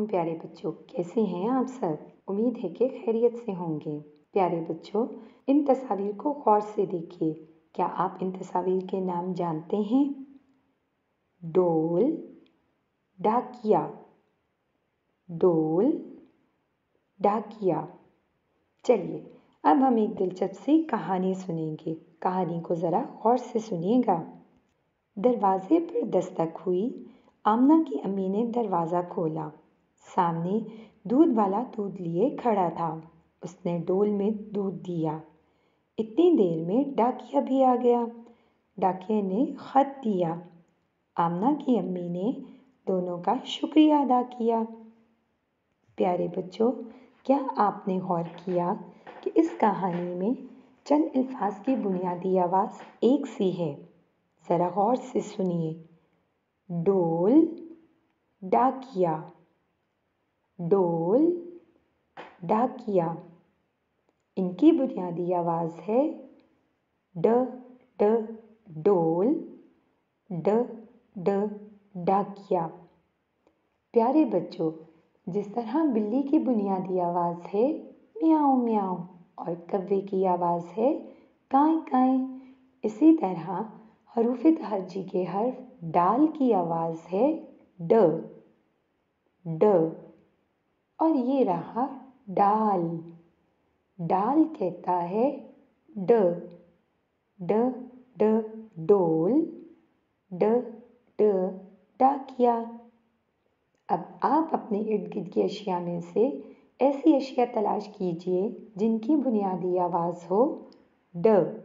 अलैकुम प्यारे बच्चों, कैसे हैं आप सब। उम्मीद है कि खैरियत से होंगे। प्यारे बच्चों, इन तस्वीर को गौर से देखिए। क्या आप इन तस्वीर के नाम जानते हैं? डोल, डाकिया। डोल, डाकिया। चलिए अब हम एक दिलचस्प सी कहानी सुनेंगे। कहानी को ज़रा गौर से सुनिएगा। दरवाजे पर दस्तक हुई। आमना की अम्मी ने दरवाज़ा खोला। सामने दूध वाला दूध लिए खड़ा था। उसने डोल में दूध दिया। इतनी देर में डाकिया भी आ गया। डाकिया ने खत दिया। आमना की अम्मी ने दोनों का शुक्रिया अदा किया। प्यारे बच्चों, क्या आपने गौर किया कि इस कहानी में चंद अल्फाज की बुनियादी आवाज़ एक सी है? ज़रा गौर से सुनिए। डोल, डाकिया। डोल, डाकिया। इनकी बुनियादी आवाज़ है ड ड डोल, ड ड डाकिया। प्यारे बच्चों, जिस तरह बिल्ली की बुनियादी आवाज़ है म्याऊं म्याऊं और कव्वे की आवाज़ है काई काई, इसी तरह हरूफ तहज्जी के हर्फ डाल की आवाज़ है ड ड। और ये रहा डाल। डाल कहता है ड ड ड डोल, ड ड डाकिया। अब आप अपने इर्द गिर्द की अशिया में से ऐसी अशिया तलाश कीजिए जिनकी बुनियादी आवाज़ हो ड।